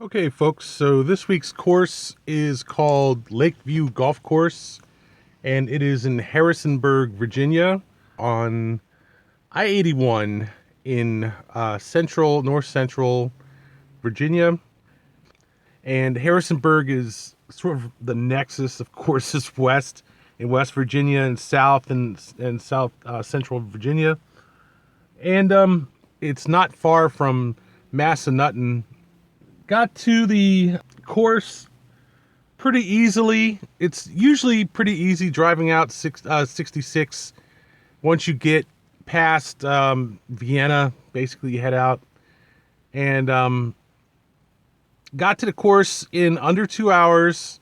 Okay, folks, so this week's course is called Lakeview Golf Course, and it is in Harrisonburg, Virginia, on I-81 in north central Virginia. And Harrisonburg is sort of the nexus of courses west in West Virginia and south central Virginia. And it's not far from Massanutten. Got to the course pretty easily. It's usually pretty easy driving out 66. Once you get past Vienna, basically you head out. And got to the course in under 2 hours.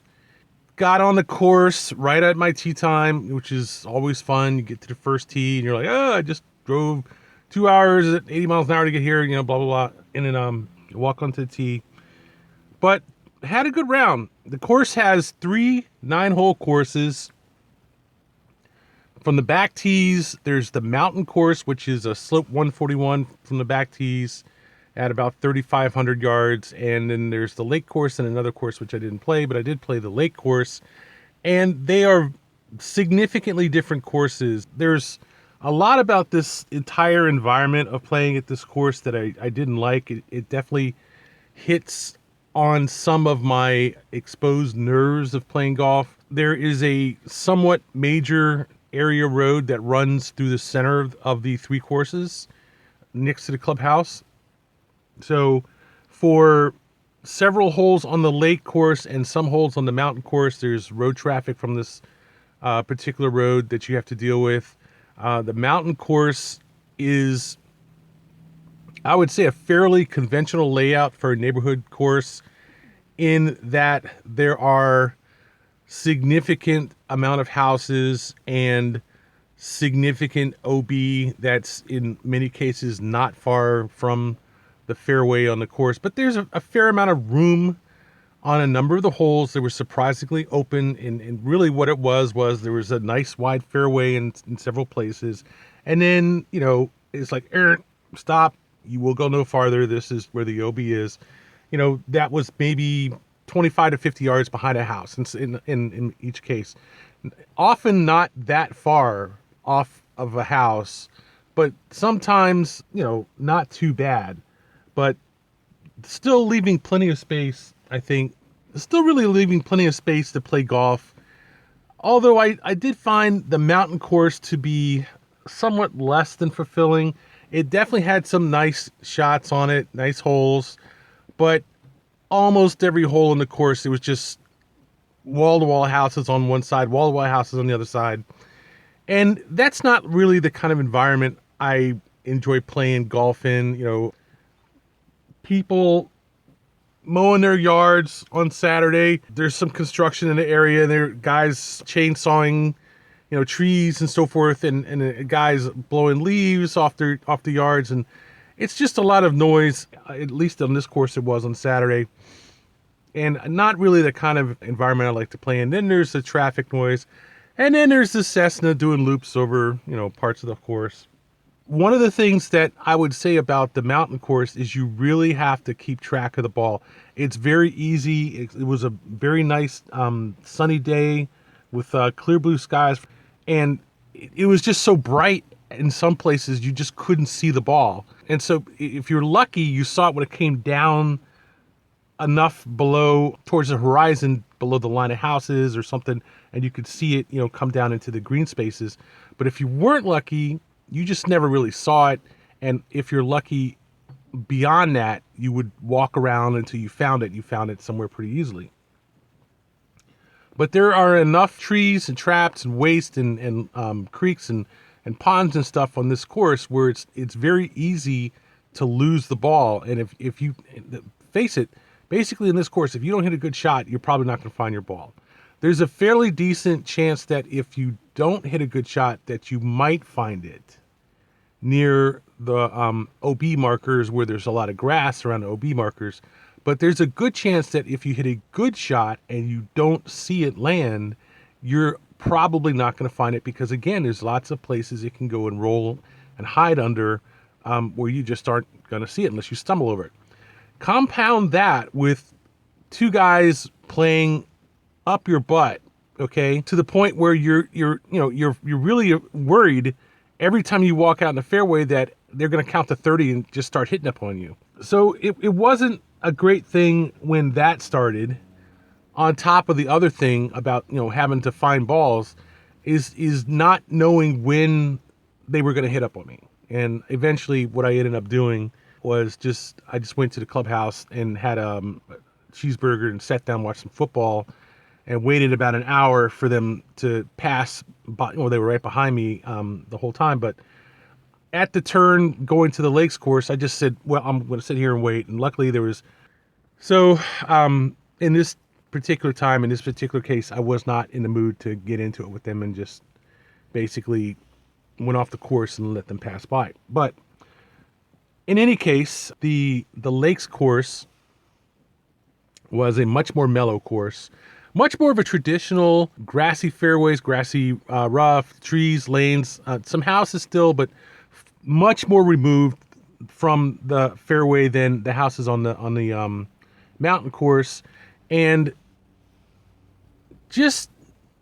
Got on the course right at my tee time, which is always fun. You get to the first tee and you're like, oh, I just drove 2 hours at 80 miles an hour to get here, blah, blah, blah. And then walk onto the tee. But had a good round. The course has 3 9-hole courses. From the back tees, there's the mountain course, which is a slope 141 from the back tees at about 3,500 yards. And then there's the lake course and another course, which I didn't play, but I did play the lake course. And they are significantly different courses. There's a lot about this entire environment of playing at this course that I didn't like. It definitely hits on some of my exposed nerves of playing golf. There is a somewhat major area road that runs through the center of the 3 courses next to the clubhouse. So for several holes on the lake course and some holes on the mountain course, there's road traffic from this particular road that you have to deal with. The mountain course is, I would say, a fairly conventional layout for a neighborhood course, in that there are significant amount of houses and significant OB that's in many cases not far from the fairway on the course. But there's a fair amount of room on a number of the holes that were surprisingly open. And really what it was there was a nice wide fairway in several places. And then, it's like, stop. You will go no farther. This is where the OB is. That was maybe 25 to 50 yards behind a house in each case. Often not that far off of a house, but sometimes, not too bad. But still leaving plenty of space, I think. Still really leaving plenty of space to play golf. Although I did find the mountain course to be somewhat less than fulfilling. It definitely had some nice shots on it, nice holes, but almost every hole in the course, it was just wall-to-wall houses on one side, wall-to-wall houses on the other side. And that's not really the kind of environment I enjoy playing golf in. People mowing their yards on Saturday. There's some construction in the area, and there are guys chainsawing trees and so forth, and guys blowing leaves off the yards, and it's just a lot of noise. At least on this course it was on Saturday, and not really the kind of environment I like to play in. Then there's the traffic noise, and then there's the Cessna doing loops over parts of the course. One of the things that I would say about the mountain course is you really have to keep track of the ball. It's very easy. It was a very nice sunny day with clear blue skies. And it was just so bright in some places you just couldn't see the ball. And so if you're lucky, you saw it when it came down enough below towards the horizon, below the line of houses or something, and you could see it, come down into the green spaces. But if you weren't lucky, you just never really saw it. And if you're lucky beyond that, you would walk around until you found it. You found it somewhere pretty easily. But there are enough trees and traps and waste and creeks and ponds and stuff on this course where it's very easy to lose the ball. And if you face it, basically in this course, if you don't hit a good shot, you're probably not going to find your ball. There's a fairly decent chance that if you don't hit a good shot, that you might find it near the OB markers where there's a lot of grass around the OB markers. But there's a good chance that if you hit a good shot and you don't see it land, you're probably not going to find it because, again, there's lots of places it can go and roll and hide under where you just aren't going to see it unless you stumble over it. Compound that with two guys playing up your butt, okay, to the point where you're really worried every time you walk out in the fairway that they're going to count to 30 and just start hitting upon you. So it wasn't a great thing when that started. On top of the other thing about, having to find balls is not knowing when they were going to hit up on me. And eventually what I ended up doing was I just went to the clubhouse and had a cheeseburger and sat down, watched some football, and waited about an hour for them to pass by. Well, they were right behind me the whole time, but at the turn going to the lakes course, I just said, well, I'm going to sit here and wait. And luckily there was, in this particular time, in this particular case, I was not in the mood to get into it with them and just basically went off the course and let them pass by. But in any case, the lakes course was a much more mellow course, much more of a traditional grassy fairways, grassy rough, trees, lanes, some houses still, but much more removed from the fairway than the houses on the mountain course, and just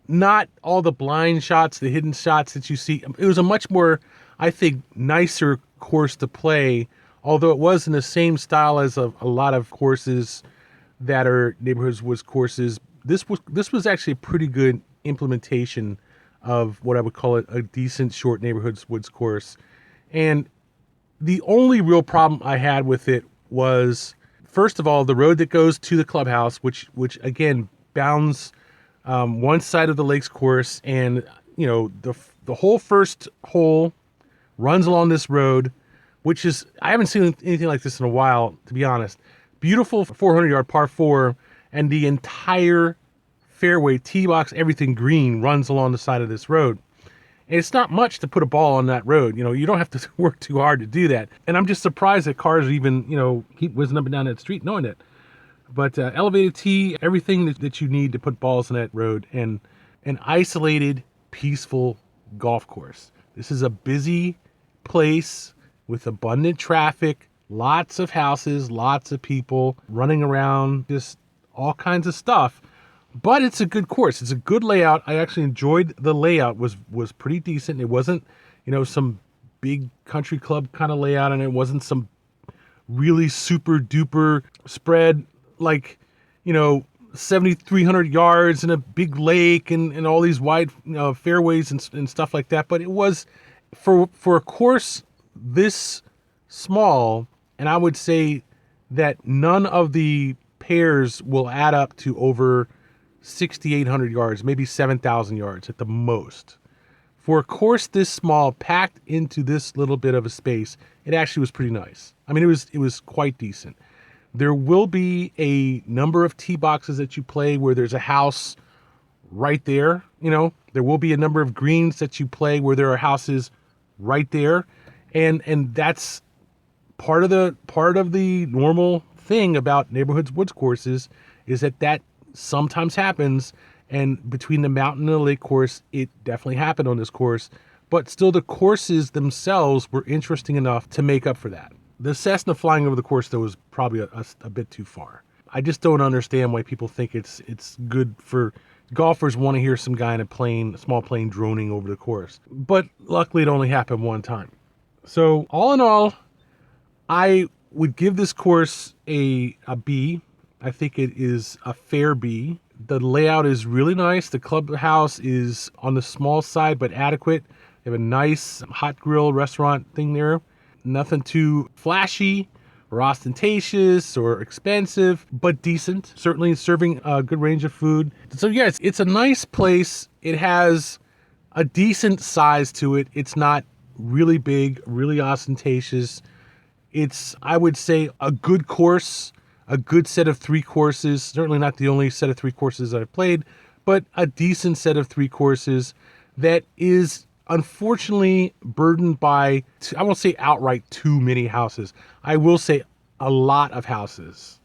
not all the blind shots, the hidden shots that you see. It was a much more, I think, nicer course to play, although it was in the same style as a lot of courses that are neighborhoods woods courses. This was actually a pretty good implementation of what I would call a decent short neighborhoods woods course. And the only real problem I had with it was, first of all, the road that goes to the clubhouse, which again bounds one side of the lakes course, and the whole first hole runs along this road, which is, I haven't seen anything like this in a while, to be honest. Beautiful 400-yard par 4, and the entire fairway, teebox, everything green runs along the side of this road. And it's not much to put a ball on that road. You don't have to work too hard to do that. And I'm just surprised that cars even, keep whizzing up and down that street knowing that. But elevated tee, everything that you need to put balls on that road, and an isolated, peaceful golf course. This is a busy place with abundant traffic, lots of houses, lots of people running around, just all kinds of stuff. But it's a good course. It's a good layout. I actually enjoyed the layout. Was pretty decent. It wasn't, some big country club kind of layout, and it wasn't some really super duper spread, like, 7,300 yards and a big lake and all these wide fairways and stuff like that. But it was for a course this small, and I would say that none of the pairs will add up to over 6,800 yards, maybe 7,000 yards at the most. For a course this small, packed into this little bit of a space, it actually was pretty nice. I mean, it was quite decent. There will be a number of tee boxes that you play where there's a house right there. There will be a number of greens that you play where there are houses right there, and that's part of the normal thing about neighborhoods woods courses, is that sometimes happens. And between the mountain and the lake course, it definitely happened on this course. But still, the courses themselves were interesting enough to make up for that. The Cessna flying over the course, though, was probably a bit too far. I just don't understand why people think it's good for golfers want to hear some guy in a small plane droning over the course. But luckily, it only happened one time. So all in all, I would give this course a B. I think it is a fair B. The layout is really nice. The clubhouse is on the small side, but adequate. They have a nice hot grill restaurant thing there. Nothing too flashy or ostentatious or expensive, but decent. Certainly serving a good range of food. So yes, it's a nice place. It has a decent size to it. It's not really big, really ostentatious. It's, I would say, a good course, a good set of 3 courses. Certainly not the only set of 3 courses that I've played, but a decent set of 3 courses that is unfortunately burdened by, I won't say outright too many houses. I will say a lot of houses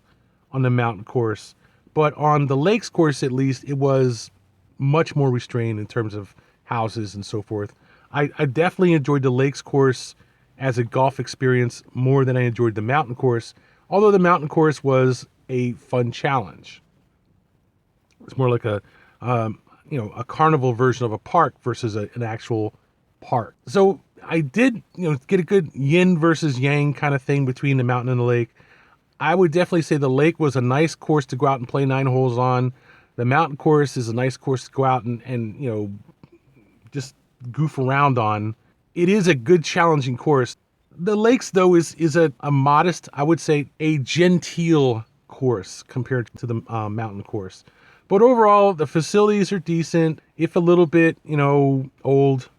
on the mountain course. But on the lakes course, at least, it was much more restrained in terms of houses and so forth. I definitely enjoyed the lakes course as a golf experience more than I enjoyed the mountain course. Although the mountain course was a fun challenge. It's more like a a carnival version of a park versus an actual park. So I did, get a good yin versus yang kind of thing between the mountain and the lake. I would definitely say the lake was a nice course to go out and play 9 holes on. The mountain course is a nice course to go out and just goof around on. It is a good challenging course. The lakes, though, is a modest, I would say, a genteel course compared to the mountain course. But overall, the facilities are decent, if a little bit, old.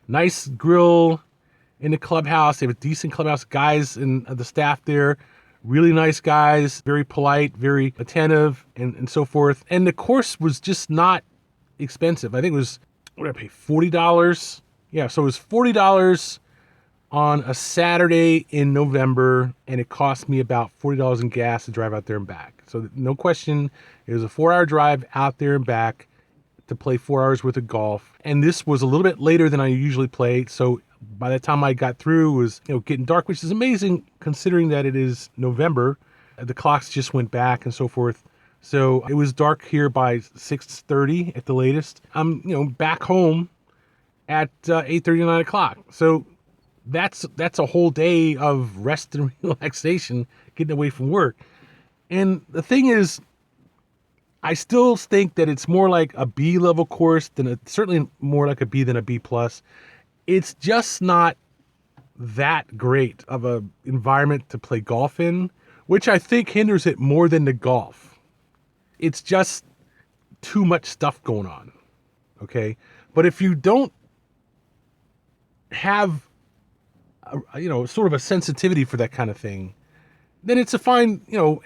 Nice grill in the clubhouse. They have a decent clubhouse. Guys and the staff there, really nice guys, very polite, very attentive, and so forth. And the course was just not expensive. I think it was, what did I pay, $40? Yeah, so it was $40 on a Saturday in November, and it cost me about $40 in gas to drive out there and back. So no question, it was a 4-hour drive out there and back to play 4 hours worth of golf. And this was a little bit later than I usually play. So by the time I got through, it was getting dark, which is amazing considering that it is November. The clocks just went back and so forth. So it was dark here by 6:30 at the latest. I'm back home at 8:30 9 o'clock. So that's a whole day of rest and relaxation, getting away from work. And the thing is, I still think that it's more like a B level course certainly more like a B than a B plus. It's just not that great of a environment to play golf in, which I think hinders it more than the golf. It's just too much stuff going on. Okay. But if you don't have sort of a sensitivity for that kind of thing, then it's a fine,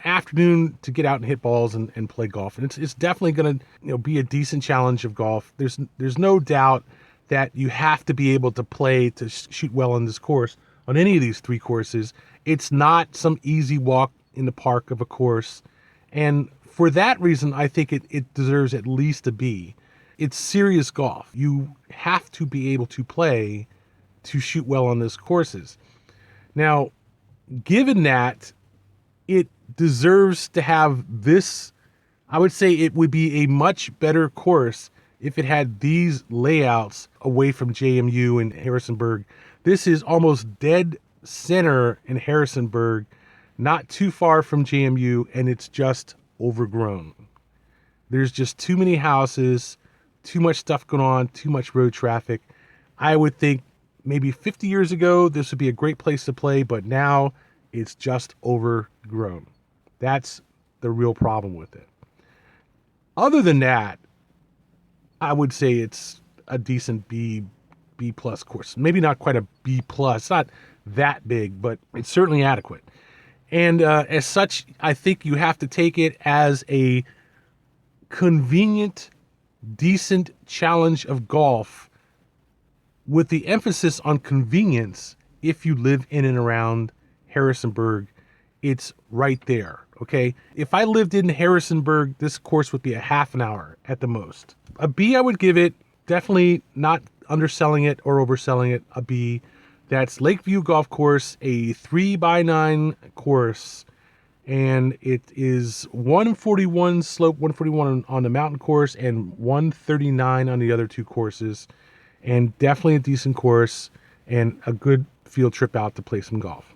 afternoon to get out and hit balls and play golf. And it's definitely going to, be a decent challenge of golf. There's no doubt that you have to be able to play to shoot well on this course, on any of these 3 courses. It's not some easy walk in the park of a course. And for that reason, I think it deserves at least a B. It's serious golf. You have to be able to play to shoot well on those courses. Now, given that, it deserves to have this, I would say it would be a much better course if it had these layouts away from JMU and Harrisonburg. This is almost dead center in Harrisonburg, not too far from JMU, and it's just overgrown. There's just too many houses, too much stuff going on, too much road traffic. I would think maybe 50 years ago, this would be a great place to play, but now it's just overgrown. That's the real problem with it. Other than that, I would say it's a decent B plus course. Maybe not quite a B plus. It's not that big, but it's certainly adequate. And as such, I think you have to take it as a convenient, decent challenge of golf with the emphasis on convenience. If you live in and around Harrisonburg, it's right there. Okay. If I lived in Harrisonburg, this course would be a half an hour at the most. A B, I would give it, definitely not underselling it or overselling it, a B. That's Lakeview Golf Course, a 3x9 course. And it is 141 slope, 141 on the mountain course and 139 on the other 2 courses. And definitely a decent course and a good field trip out to play some golf.